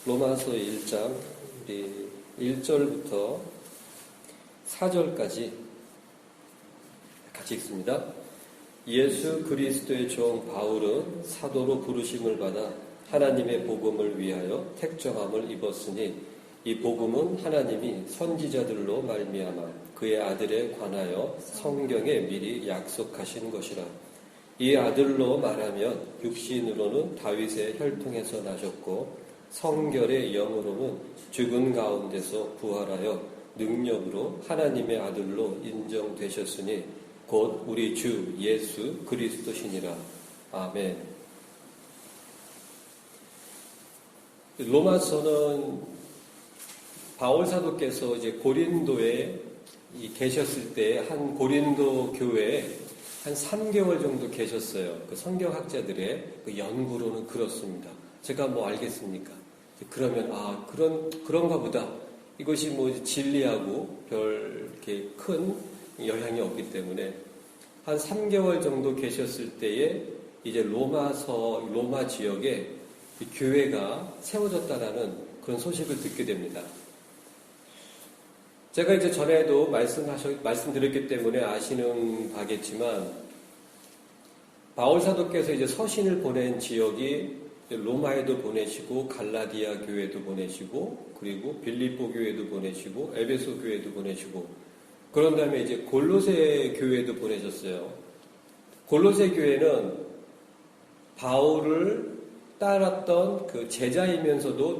로마서 1장 우리 1절부터 4절까지 같이 읽습니다. 예수 그리스도의 종 바울은 사도로 부르심을 받아 하나님의 복음을 위하여 택정함을 입었으니 이 복음은 하나님이 선지자들로 말미암아 그의 아들에 관하여 성경에 미리 약속하신 것이라. 이 아들로 말하면 육신으로는 다윗의 혈통에서 나셨고 성결의 영으로는 죽은 가운데서 부활하여 능력으로 하나님의 아들로 인정되셨으니 곧 우리 주 예수 그리스도시니라. 아멘. 로마서는 바울 사도께서 이제 고린도에 계셨을 때 한 고린도 교회에 한 3개월 정도 계셨어요. 그 성경학자들의 그 연구로는 그렇습니다. 제가 뭐 알겠습니까? 그러면 그런가 보다. 이것이 뭐 진리하고 별 이렇게 큰 영향이 없기 때문에 한 3개월 정도 계셨을 때에 이제 로마 지역에 교회가 세워졌다라는 그런 소식을 듣게 됩니다. 제가 이제 전에도 말씀드렸기 때문에 아시는 바겠지만 바울 사도께서 이제 서신을 보낸 지역이 로마에도 보내시고 갈라디아 교회도 보내시고 그리고 빌립보 교회도 보내시고 에베소 교회도 보내시고 그런 다음에 이제 골로새 교회도 보내셨어요. 골로새 교회는 바울을 따랐던 그 제자이면서도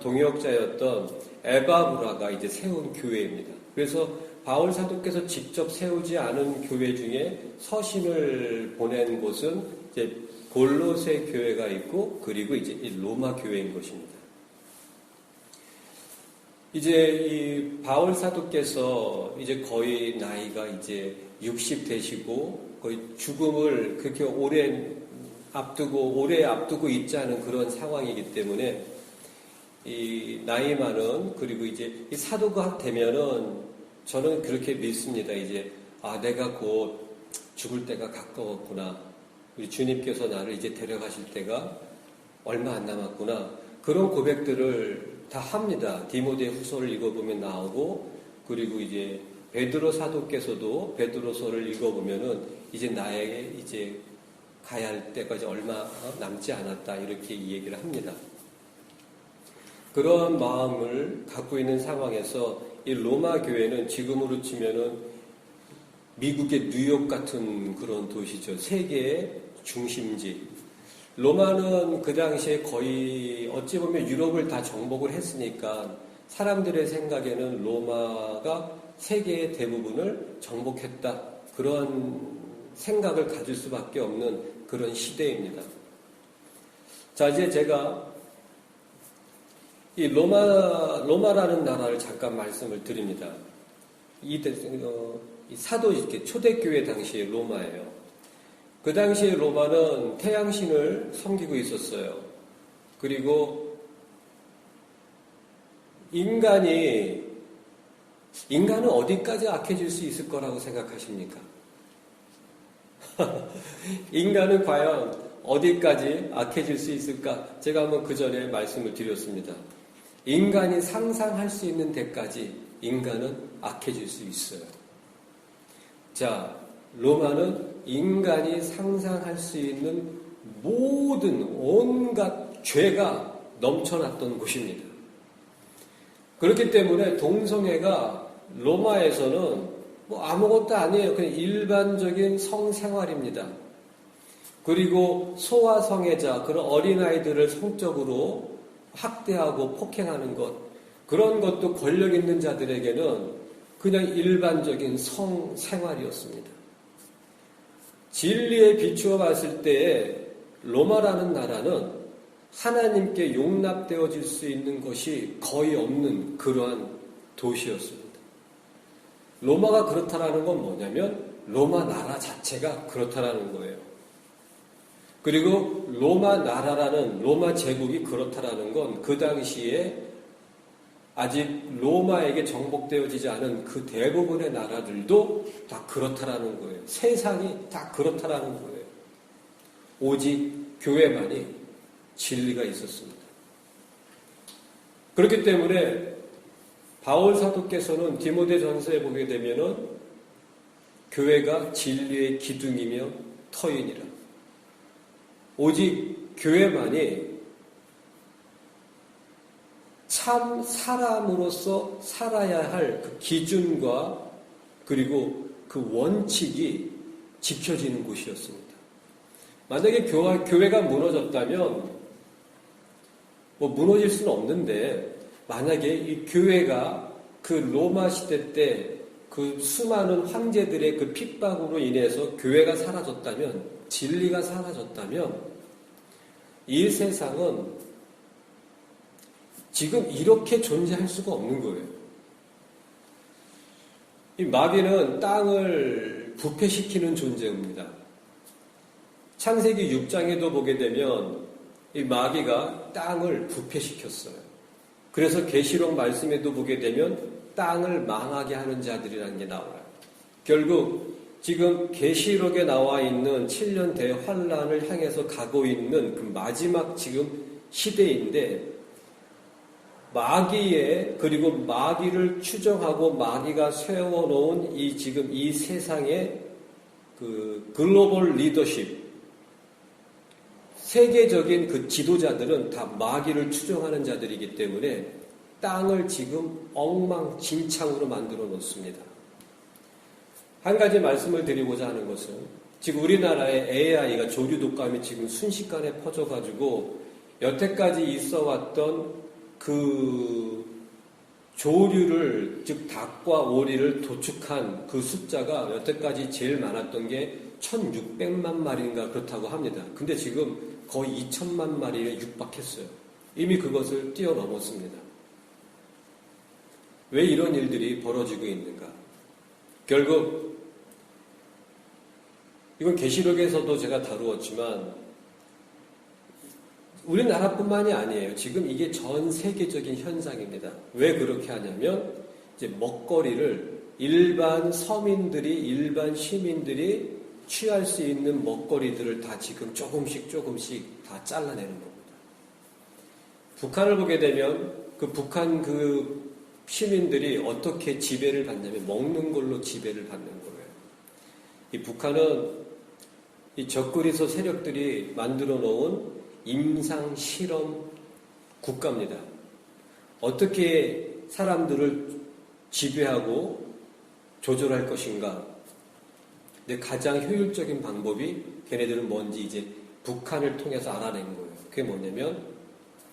동역자였던 에바브라가 이제 세운 교회입니다. 그래서 바울 사도께서 직접 세우지 않은 교회 중에 서신을 보낸 곳은 이제 골로새 교회가 있고 그리고 이제 이 로마 교회인 것입니다. 이제 이 바울 사도께서 이제 거의 나이가 이제 60 되시고 거의 죽음을 그렇게 오래 앞두고 있지 않은 그런 상황이기 때문에 이 나이 많은 그리고 이제 이 사도가 되면은 저는 그렇게 믿습니다. 이제 내가 곧 죽을 때가 가까웠구나. 우리 주님께서 나를 이제 데려가실 때가 얼마 안 남았구나. 그런 고백들을 다 합니다. 디모데 후서를 읽어보면 나오고 그리고 이제 베드로 사도께서도 베드로서를 읽어보면은 이제 나에게 이제 가야 할 때까지 얼마 남지 않았다 이렇게 이 얘기를 합니다. 그런 마음을 갖고 있는 상황에서 이 로마 교회는 지금으로 치면은 미국의 뉴욕 같은 그런 도시죠. 세계의 중심지. 로마는 그 당시에 거의 어찌 보면 유럽을 다 정복을 했으니까 사람들의 생각에는 로마가 세계의 대부분을 정복했다. 그런 생각을 가질 수밖에 없는 그런 시대입니다. 자, 이제 제가 이 로마라는 나라를 잠깐 말씀을 드립니다. 이 사도 이렇게 초대교회 당시의 로마예요. 그 당시에 로마는 태양신을 섬기고 있었어요. 그리고 인간은 어디까지 악해질 수 있을 거라고 생각하십니까? 인간은 과연 어디까지 악해질 수 있을까? 제가 한번 그 전에 말씀을 드렸습니다. 인간이 상상할 수 있는 데까지 인간은 악해질 수 있어요. 자, 로마는 인간이 상상할 수 있는 모든 온갖 죄가 넘쳐났던 곳입니다. 그렇기 때문에 동성애가 로마에서는 뭐 아무것도 아니에요. 그냥 일반적인 성생활입니다. 그리고 소아성애자, 그런 어린아이들을 성적으로 학대하고 폭행하는 것, 그런 것도 권력 있는 자들에게는 그냥 일반적인 성생활이었습니다. 진리에 비추어 봤을 때에 로마라는 나라는 하나님께 용납되어질 수 있는 것이 거의 없는 그러한 도시였습니다. 로마가 그렇다라는 건 뭐냐면 로마 나라 자체가 그렇다라는 거예요. 그리고 로마 제국이 그렇다라는 건 그 당시에 아직 로마에게 정복되어지지 않은 그 대부분의 나라들도 다 그렇다라는 거예요. 세상이 다 그렇다라는 거예요. 오직 교회만이 진리가 있었습니다. 그렇기 때문에 바울 사도께서는 디모데전서에 보게 되면은 교회가 진리의 기둥이며 터이니라. 오직 교회만이 참 사람으로서 살아야 할 그 기준과 그리고 그 원칙이 지켜지는 곳이었습니다. 만약에 교회가 무너졌다면 무너질 수는 없는데, 만약에 이 교회가 그 로마 시대 때 그 수많은 황제들의 그 핍박으로 인해서 교회가 사라졌다면, 진리가 사라졌다면, 이 세상은 지금 이렇게 존재할 수가 없는 거예요. 이 마귀는 땅을 부패시키는 존재입니다. 창세기 6장에도 보게 되면 이 마귀가 땅을 부패시켰어요. 그래서 계시록 말씀에도 보게 되면 땅을 망하게 하는 자들이라는 게 나와요. 결국 지금 계시록에 나와 있는 7년 대환란을 향해서 가고 있는 그 마지막 지금 시대인데, 마귀의, 그리고 마귀를 추정하고 마귀가 세워놓은 이 지금 이 세상의 그 글로벌 리더십, 세계적인 그 지도자들은 다 마귀를 추종하는 자들이기 때문에 땅을 지금 엉망진창으로 만들어 놓습니다. 한 가지 말씀을 드리고자 하는 것은, 지금 우리나라의 AI가 조류 독감이 지금 순식간에 퍼져가지고 여태까지 있어왔던 그 조류를, 즉 닭과 오리를 도축한 그 숫자가 여태까지 제일 많았던 게 1600만 마리인가 그렇다고 합니다. 근데 지금 거의 2000만 마리에 육박했어요. 이미 그것을 뛰어넘었습니다. 왜 이런 일들이 벌어지고 있는가? 결국 이건 계시록에서도 제가 다루었지만 우리나라뿐만이 아니에요. 지금 이게 전 세계적인 현상입니다. 왜 그렇게 하냐면 이제 먹거리를 일반 서민들이, 일반 시민들이 취할 수 있는 먹거리들을 다 지금 조금씩 다 잘라내는 겁니다. 북한을 보게 되면 그 북한 그 시민들이 어떻게 지배를 받냐면 먹는 걸로 지배를 받는 거예요. 이 북한은 이 적그리스 세력들이 만들어 놓은 임상 실험 국가입니다. 어떻게 사람들을 지배하고 조절할 것인가? 근데 가장 효율적인 방법이 걔네들은 뭔지 이제 북한을 통해서 알아낸 거예요. 그게 뭐냐면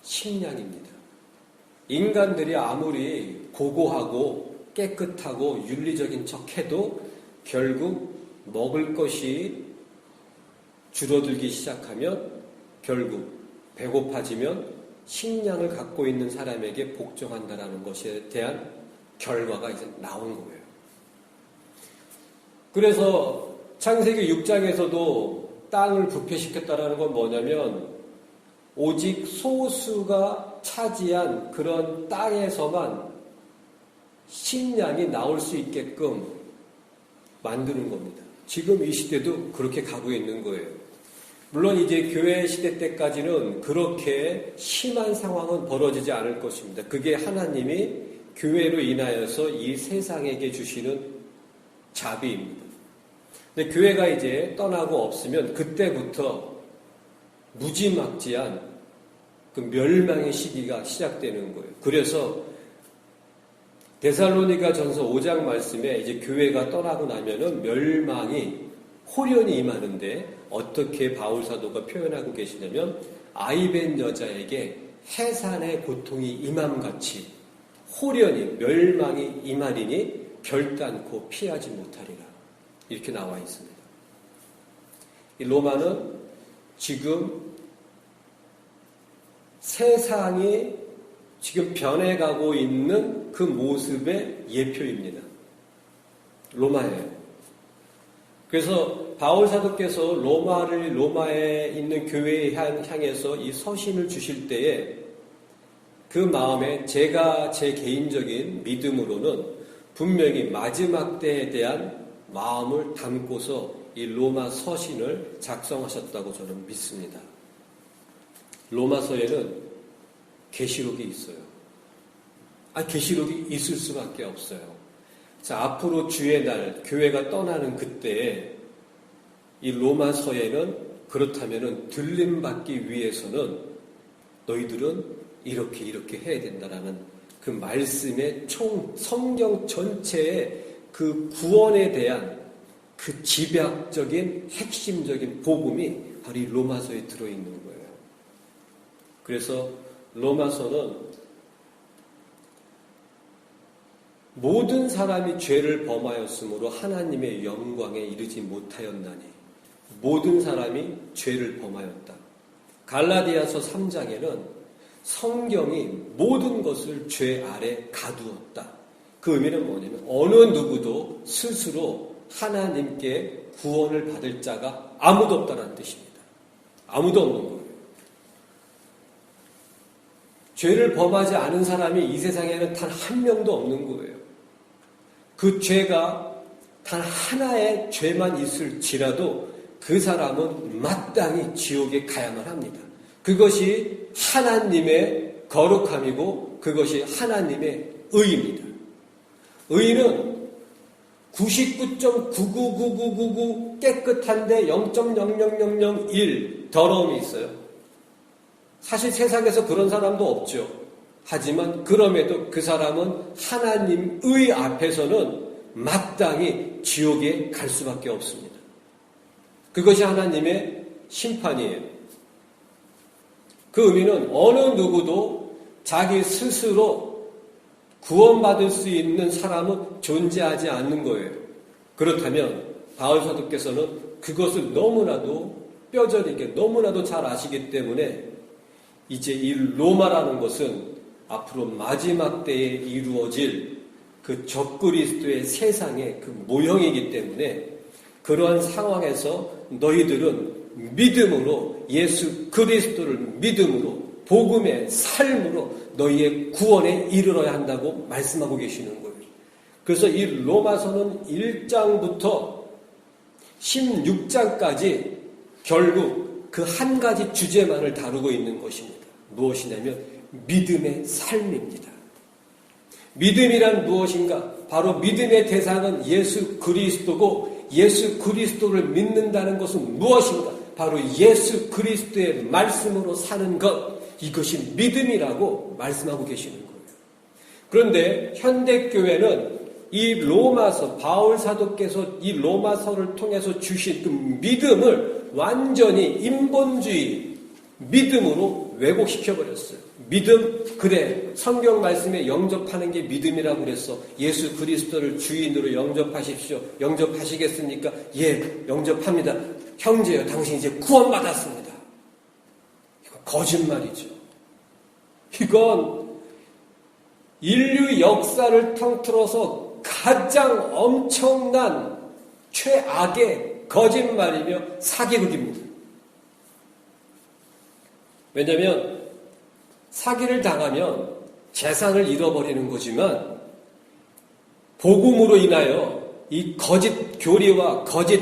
식량입니다. 인간들이 아무리 고고하고 깨끗하고 윤리적인 척해도 결국 먹을 것이 줄어들기 시작하면 결국 배고파지면 식량을 갖고 있는 사람에게 복종한다라는 것에 대한 결과가 이제 나온 거예요. 그래서 창세기 6장에서도 땅을 부패시켰다라는 건 뭐냐면 오직 소수가 차지한 그런 땅에서만 식량이 나올 수 있게끔 만드는 겁니다. 지금 이 시대도 그렇게 가고 있는 거예요. 물론 이제 교회 시대 때까지는 그렇게 심한 상황은 벌어지지 않을 것입니다. 그게 하나님이 교회로 인하여서 이 세상에게 주시는 자비입니다. 근데 교회가 이제 떠나고 없으면 그때부터 무지막지한 그 멸망의 시기가 시작되는 거예요. 그래서 데살로니가 전서 5장 말씀에 이제 교회가 떠나고 나면은 멸망이 홀연히 임하는데 어떻게 바울 사도가 표현하고 계시냐면 아이벤 여자에게 해산의 고통이 임함같이 홀연히 멸망이 임하리니 결단코 피하지 못하리라. 이렇게 나와 있습니다. 이 로마는 지금 세상이 지금 변해가고 있는 그 모습의 예표입니다. 로마예요. 그래서 바울 사도께서 로마에 있는 교회에 향해서 이 서신을 주실 때에 그 마음에 제가 제 개인적인 믿음으로는 분명히 마지막 때에 대한 마음을 담고서 이 로마 서신을 작성하셨다고 저는 믿습니다. 로마서에는 계시록이 있어요. 계시록이 있을 수밖에 없어요. 자, 앞으로 주의 날, 교회가 떠나는 그때에 이 로마서에는 그렇다면은 들림받기 위해서는 너희들은 이렇게 해야 된다라는 그 말씀의 성경 전체의 그 구원에 대한 그 집약적인 핵심적인 복음이 바로 이 로마서에 들어있는 거예요. 그래서 로마서는 모든 사람이 죄를 범하였으므로 하나님의 영광에 이르지 못하였나니 모든 사람이 죄를 범하였다. 갈라디아서 3장에는 성경이 모든 것을 죄 아래 가두었다. 그 의미는 뭐냐면 어느 누구도 스스로 하나님께 구원을 받을 자가 아무도 없다는 뜻입니다. 아무도 없는 거예요. 죄를 범하지 않은 사람이 이 세상에는 단 한 명도 없는 거예요. 그 죄가 단 하나의 죄만 있을지라도 그 사람은 마땅히 지옥에 가야만 합니다. 그것이 하나님의 거룩함이고 그것이 하나님의 의입니다. 의는 99.999999 깨끗한데 0.00001 더러움이 있어요. 사실 세상에서 그런 사람도 없죠. 하지만 그럼에도 그 사람은 하나님의 앞에서는 마땅히 지옥에 갈 수밖에 없습니다. 그것이 하나님의 심판이에요. 그 의미는 어느 누구도 자기 스스로 구원받을 수 있는 사람은 존재하지 않는 거예요. 그렇다면 바울 사도께서는 그것을 너무나도 뼈저리게 너무나도 잘 아시기 때문에 이제 이 로마라는 것은 앞으로 마지막 때에 이루어질 그 적그리스도의 세상의 그 모형이기 때문에 그러한 상황에서 너희들은 믿음으로 예수 그리스도를 믿음으로 복음의 삶으로 너희의 구원에 이르러야 한다고 말씀하고 계시는 거예요. 그래서 이 로마서는 1장부터 16장까지 결국 그 한 가지 주제만을 다루고 있는 것입니다. 무엇이냐면 믿음의 삶입니다. 믿음이란 무엇인가? 바로 믿음의 대상은 예수 그리스도고 예수 그리스도를 믿는다는 것은 무엇인가? 바로 예수 그리스도의 말씀으로 사는 것, 이것이 믿음이라고 말씀하고 계시는 거예요. 그런데 현대교회는 이 로마서, 바울 사도께서 이 로마서를 통해서 주신 그 믿음을 완전히 인본주의 믿음으로 왜곡시켜버렸어요. 믿음, 그래, 성경 말씀에 영접하는 게 믿음이라고 그랬어. 예수 그리스도를 주인으로 영접하십시오. 영접하시겠습니까? 예, 영접합니다. 형제여, 당신 이제 구원받았습니다. 이거 거짓말이죠. 이건 인류 역사를 통틀어서 가장 엄청난 최악의 거짓말이며 사기극입니다. 왜냐하면 사기를 당하면 재산을 잃어버리는 거지만 복음으로 인하여 이 거짓 교리와 거짓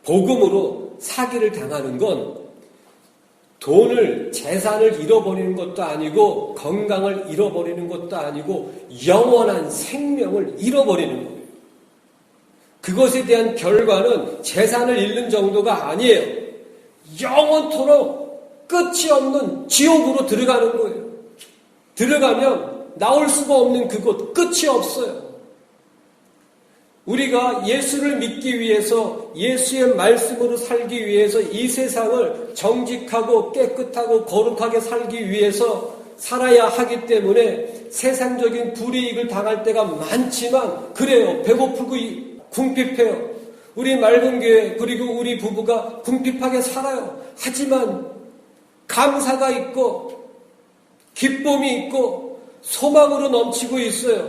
복음으로 사기를 당하는 건 돈을, 재산을 잃어버리는 것도 아니고 건강을 잃어버리는 것도 아니고 영원한 생명을 잃어버리는 거예요. 그것에 대한 결과는 재산을 잃는 정도가 아니에요. 영원토록 끝이 없는 지옥으로 들어가는 거예요. 들어가면 나올 수가 없는 그곳, 끝이 없어요. 우리가 예수를 믿기 위해서 예수의 말씀으로 살기 위해서 이 세상을 정직하고 깨끗하고 거룩하게 살기 위해서 살아야 하기 때문에 세상적인 불이익을 당할 때가 많지만 그래요. 배고프고 궁핍해요. 우리 맑은 교회 그리고 우리 부부가 궁핍하게 살아요. 하지만 감사가 있고 기쁨이 있고 소망으로 넘치고 있어요.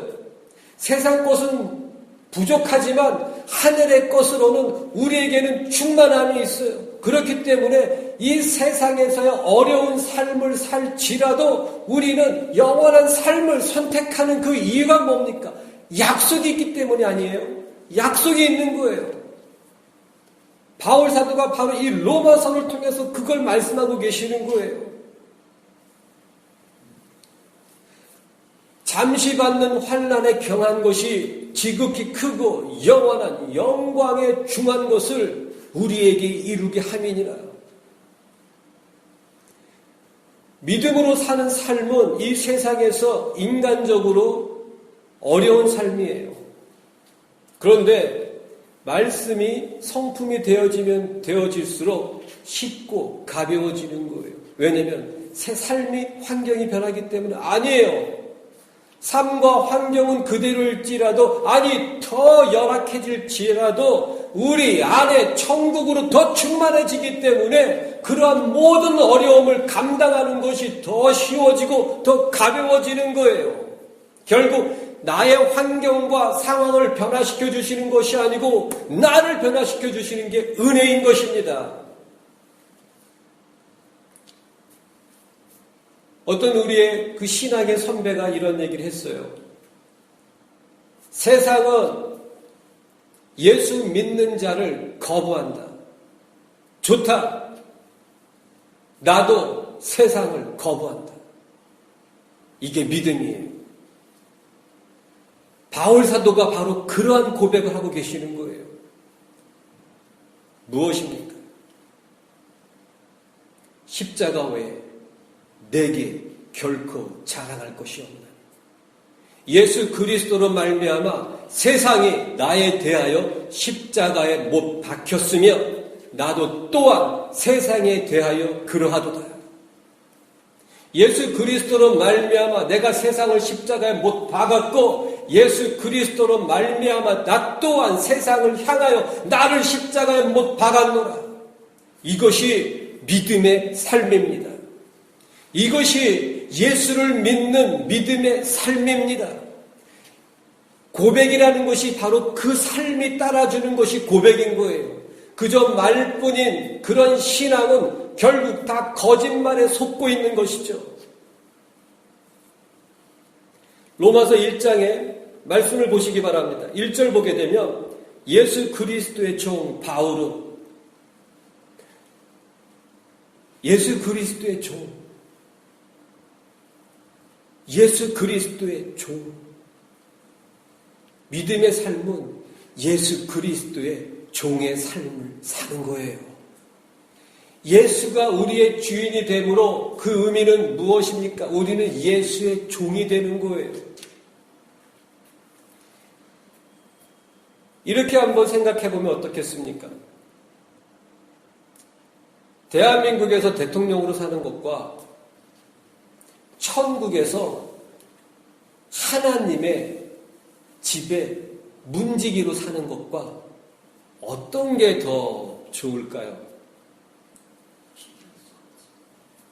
세상 것은 부족하지만 하늘의 것으로는 우리에게는 충만함이 있어요. 그렇기 때문에 이 세상에서의 어려운 삶을 살지라도 우리는 영원한 삶을 선택하는 그 이유가 뭡니까? 약속이 있기 때문이 아니에요. 약속이 있는 거예요. 바울 사도가 바로 이 로마서를 통해서 그걸 말씀하고 계시는 거예요. 잠시 받는 환난에 경한 것이 지극히 크고 영원한 영광에 중한 것을 우리에게 이루게 함이니라. 믿음으로 사는 삶은 이 세상에서 인간적으로 어려운 삶이에요. 그런데 말씀이 성품이 되어지면 되어질수록 쉽고 가벼워지는 거예요. 왜냐하면 새 삶이 환경이 변하기 때문에 아니에요. 삶과 환경은 그대로일지라도 아니 더 열악해질지라도 우리 안에 천국으로 더 충만해지기 때문에 그러한 모든 어려움을 감당하는 것이 더 쉬워지고 더 가벼워지는 거예요. 결국 나의 환경과 상황을 변화시켜 주시는 것이 아니고 나를 변화시켜 주시는 게 은혜인 것입니다. 어떤 우리의 그 신학의 선배가 이런 얘기를 했어요. 세상은 예수 믿는 자를 거부한다. 좋다. 나도 세상을 거부한다. 이게 믿음이에요. 바울 사도가 바로 그러한 고백을 하고 계시는 거예요. 무엇입니까? 십자가 외에 내게 결코 자랑할 것이 없나니 예수 그리스도로 말미암아 세상이 나에 대하여 십자가에 못 박혔으며 나도 또한 세상에 대하여 그러하도다. 예수 그리스도로 말미암아 내가 세상을 십자가에 못 박았고 예수 그리스도로 말미암아 나 또한 세상을 향하여 나를 십자가에 못 박았노라. 이것이 믿음의 삶입니다. 이것이 예수를 믿는 믿음의 삶입니다. 고백이라는 것이 바로 그 삶이 따라주는 것이 고백인 거예요. 그저 말뿐인 그런 신앙은 결국 다 거짓말에 속고 있는 것이죠. 로마서 1장에 말씀을 보시기 바랍니다. 1절 보게 되면 예수 그리스도의 종 바울은 예수 그리스도의 종 예수 그리스도의 종 믿음의 삶은 예수 그리스도의 종의 삶을 사는 거예요. 예수가 우리의 주인이 되므로 그 의미는 무엇입니까? 우리는 예수의 종이 되는 거예요. 이렇게 한번 생각해 보면 어떻겠습니까? 대한민국에서 대통령으로 사는 것과 천국에서 하나님의 집에 문지기로 사는 것과 어떤 게 더 좋을까요?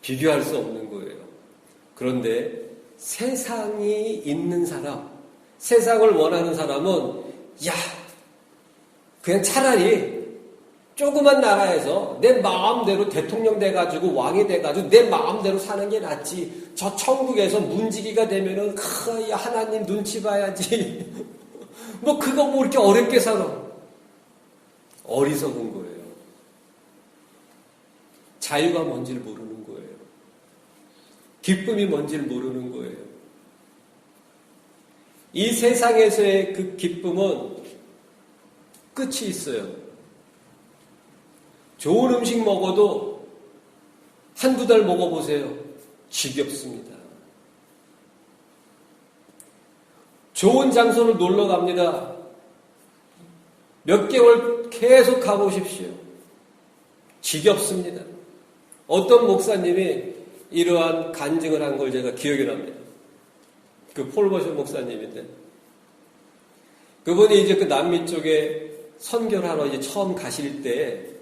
비교할 수 없는 거예요. 그런데 세상이 있는 사람, 세상을 원하는 사람은 그냥 차라리 조그만 나라에서 내 마음대로 대통령 돼가지고 왕이 돼가지고 내 마음대로 사는 게 낫지. 저 천국에서 문지기가 되면은 하나님 눈치 봐야지. 그거 이렇게 어렵게 살아. 어리석은 거예요. 자유가 뭔지를 모르는 거예요. 기쁨이 뭔지를 모르는 거예요. 이 세상에서의 그 기쁨은 끝이 있어요. 좋은 음식 먹어도 한두 달 먹어보세요. 지겹습니다. 좋은 장소를 놀러 갑니다. 몇 개월 계속 가보십시오. 지겹습니다. 어떤 목사님이 이러한 간증을 한 걸 제가 기억이 납니다. 그 폴버셔 목사님인데 그분이 이제 그 남미 쪽에 선교를 하러 이제 처음 가실 때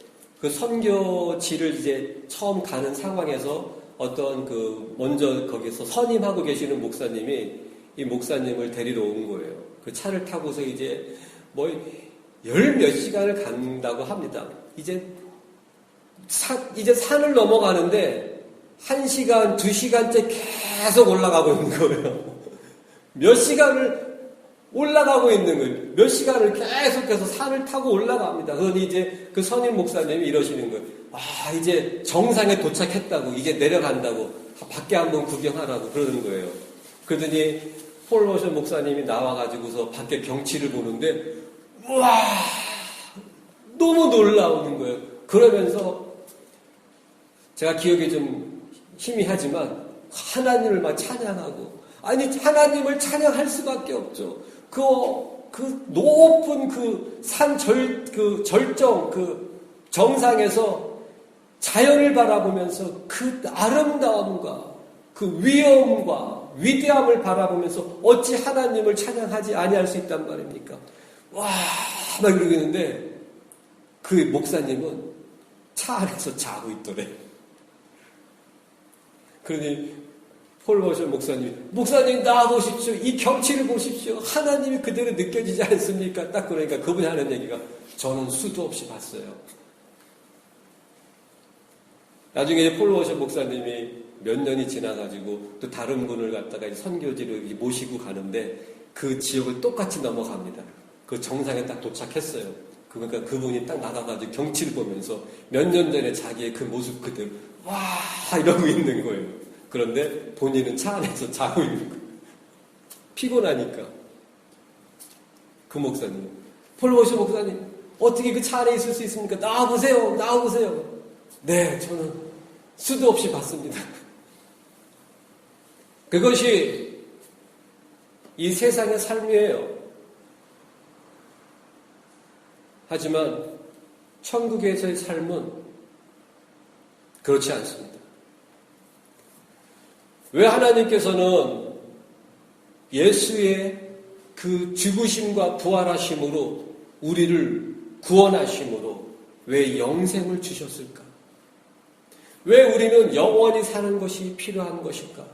그 선교지를 이제 처음 가는 상황에서 어떤 먼저 거기서 선임하고 계시는 목사님이 이 목사님을 데리러 온 거예요. 그 차를 타고서 이제 열 몇 시간을 간다고 합니다. 이제 산을 넘어가는데 1시간, 2시간째 계속 올라가고 있는 거예요. 몇 시간을 올라가고 있는 거예요. 몇 시간을 계속해서 산을 타고 올라갑니다. 그러니 이제 그 선임 목사님이 이러시는 거예요. 이제 정상에 도착했다고, 이제 내려간다고, 밖에 한번 구경하라고 그러는 거예요. 그러더니 폴 워션 목사님이 나와가지고서 밖에 경치를 보는데 우와 너무 놀라우는 거예요. 그러면서 제가 기억이 좀 희미하지만 하나님을 막 찬양하고 아니 하나님을 찬양할 수밖에 없죠. 그 높은 그 절정 그 정상에서 자연을 바라보면서 그 아름다움과 그 위엄과 위대함을 바라보면서 어찌 하나님을 찬양하지 아니할 수 있단 말입니까? 와, 막 이러고 있는데 그 목사님은 차 안에서 자고 있더래. 그러니 폴 워션 목사님 나와보십시오. 이 경치를 보십시오. 하나님이 그대로 느껴지지 않습니까? 딱 그러니까 그분이 하는 얘기가 저는 수도 없이 봤어요. 나중에 폴 워션 목사님이 몇 년이 지나가지고 또 다른 분을 갖다가 선교지를 모시고 가는데 그 지역을 똑같이 넘어갑니다. 그 정상에 딱 도착했어요. 그러니까 그분이 딱 나가가지고 경치를 보면서 몇 년 전에 자기의 그 모습 그대로 와 이러고 있는 거예요. 그런데 본인은 차 안에서 자고 있는 거예요. 피곤하니까. 그 목사님, 폴 워션 목사님, 어떻게 그 차 안에 있을 수 있습니까? 나와보세요. 네, 저는 수도 없이 봤습니다. 그것이 이 세상의 삶이에요. 하지만 천국에서의 삶은 그렇지 않습니다. 왜 하나님께서는 예수의 그 죽으심과 부활하심으로 우리를 구원하심으로 왜 영생을 주셨을까? 왜 우리는 영원히 사는 것이 필요한 것일까?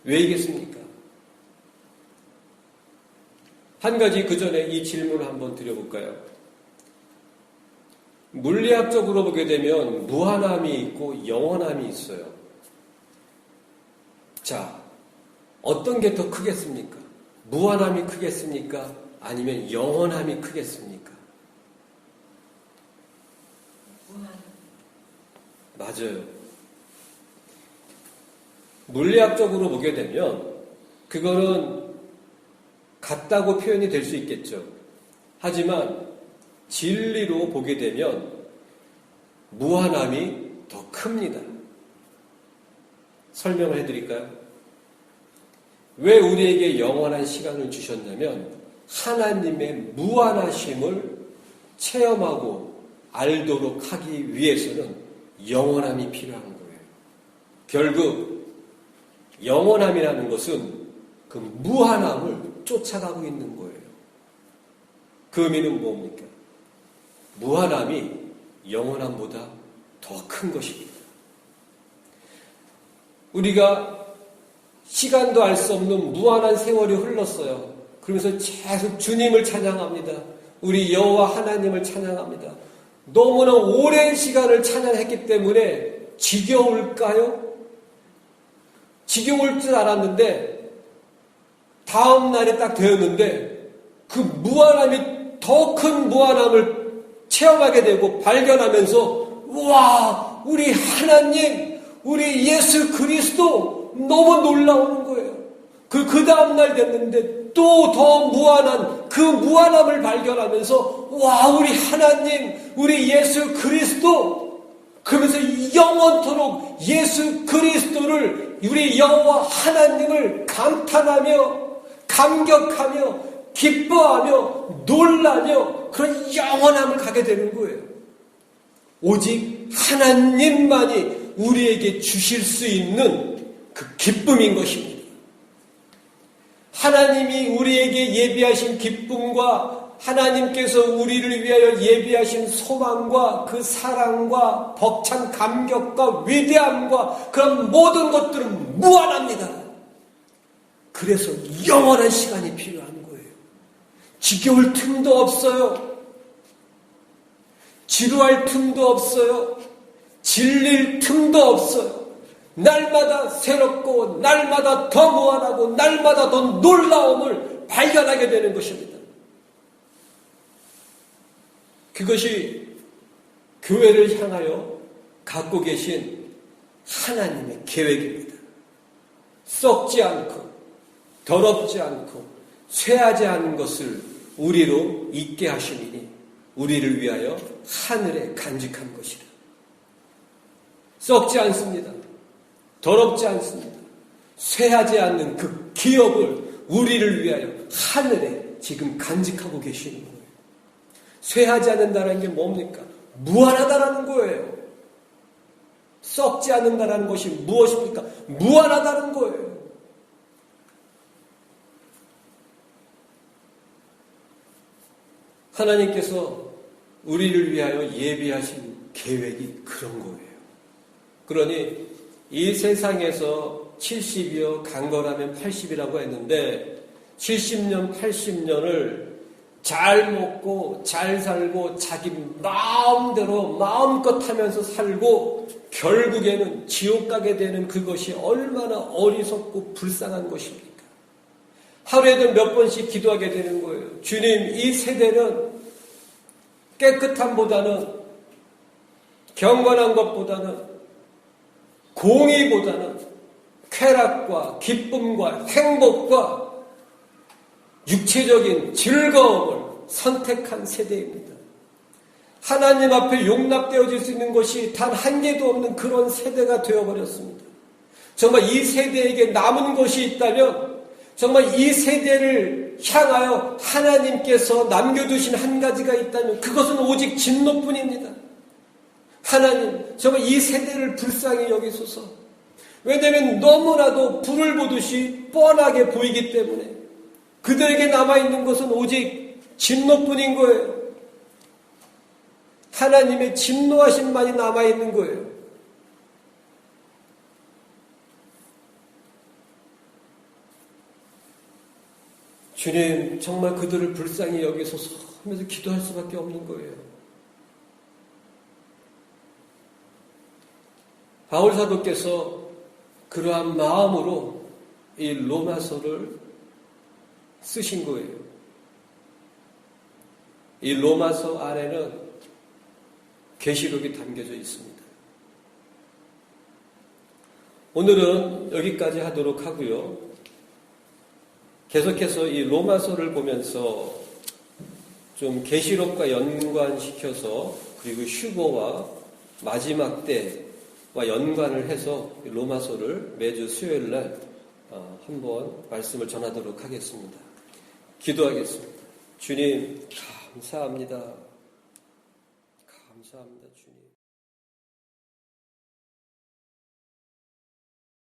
왜이겠습니까? 한 가지 그 전에 이 질문을 한번 드려볼까요? 물리학적으로 보게 되면 무한함이 있고 영원함이 있어요. 자, 어떤 게 더 크겠습니까? 무한함이 크겠습니까? 아니면 영원함이 크겠습니까? 맞아요. 물리학적으로 보게 되면 그거는 같다고 표현이 될 수 있겠죠. 하지만 진리로 보게 되면 무한함이 더 큽니다. 설명을 해드릴까요? 왜 우리에게 영원한 시간을 주셨냐면 하나님의 무한하심을 체험하고 알도록 하기 위해서는 영원함이 필요한 거예요. 결국 영원함이라는 것은 그 무한함을 쫓아가고 있는 거예요. 그 의미는 뭡니까? 무한함이 영원함보다 더 큰 것입니다. 우리가 시간도 알 수 없는 무한한 세월이 흘렀어요. 그러면서 계속 주님을 찬양합니다. 우리 여호와 하나님을 찬양합니다. 너무나 오랜 시간을 찬양했기 때문에 지겨울까요? 지겨울 줄 알았는데 다음 날이 딱 되었는데 그 무한함이 더 큰 무한함을 체험하게 되고 발견하면서 와 우리 하나님 우리 예수 그리스도 너무 놀라운 거예요. 그 다음 날 됐는데 또 더 무한한 그 무한함을 발견하면서 와 우리 하나님 우리 예수 그리스도 그러면서 영원토록 예수 그리스도를 우리 여호와 하나님을 감탄하며 감격하며 기뻐하며 놀라며 그런 영원함을 가게 되는 거예요. 오직 하나님만이 우리에게 주실 수 있는 그 기쁨인 것입니다. 하나님이 우리에게 예비하신 기쁨과 하나님께서 우리를 위하여 예비하신 소망과 그 사랑과 벅찬 감격과 위대함과 그런 모든 것들은 무한합니다. 그래서 영원한 시간이 필요한 거예요. 지겨울 틈도 없어요. 지루할 틈도 없어요. 질릴 틈도 없어요. 날마다 새롭고 날마다 더 무한하고 날마다 더 놀라움을 발견하게 되는 것입니다. 그것이 교회를 향하여 갖고 계신 하나님의 계획입니다. 썩지 않고 더럽지 않고 쇠하지 않은 것을 우리로 있게 하시니 우리를 위하여 하늘에 간직한 것이라. 썩지 않습니다. 더럽지 않습니다. 쇠하지 않는 그 기업을 우리를 위하여 하늘에 지금 간직하고 계시는 거예요. 쇠하지 않는다는 게 뭡니까? 무한하다라는 거예요. 썩지 않는다는 것이 무엇입니까? 무한하다는 거예요. 하나님께서 우리를 위하여 예비하신 계획이 그런 거예요. 그러니 이 세상에서 70이요 강건하면 80이라고 했는데 70년, 80년을 잘 먹고 잘 살고 자기 마음대로 마음껏 하면서 살고 결국에는 지옥 가게 되는 그것이 얼마나 어리석고 불쌍한 것입니까? 하루에도 몇 번씩 기도하게 되는 거예요. 주님, 이 세대는 깨끗함보다는 경건한 것보다는 공의보다는 쾌락과 기쁨과 행복과 육체적인 즐거움을 선택한 세대입니다. 하나님 앞에 용납되어질 수 있는 것이 단 한 개도 없는 그런 세대가 되어버렸습니다. 정말 이 세대에게 남은 것이 있다면 정말 이 세대를 향하여 하나님께서 남겨두신 한 가지가 있다면 그것은 오직 진노뿐입니다. 하나님, 정말 이 세대를 불쌍히 여기소서. 왜냐하면 너무나도 불을 보듯이 뻔하게 보이기 때문에 그들에게 남아있는 것은 오직 진노뿐인 거예요. 하나님의 진노하심만이 남아있는 거예요. 주님, 정말 그들을 불쌍히 여기소서 하면서 기도할 수밖에 없는 거예요. 바울 사도께서 그러한 마음으로 이 로마서를 쓰신 거예요. 이 로마서 안에는 계시록이 담겨져 있습니다. 오늘은 여기까지 하도록 하고요. 계속해서 이 로마서를 보면서 좀 계시록과 연관시켜서 그리고 휴거와 마지막 때와 연관을 해서 로마서를 매주 수요일 날 한번 말씀을 전하도록 하겠습니다. 기도하겠습니다. 주님, 감사합니다. 감사합니다, 주님.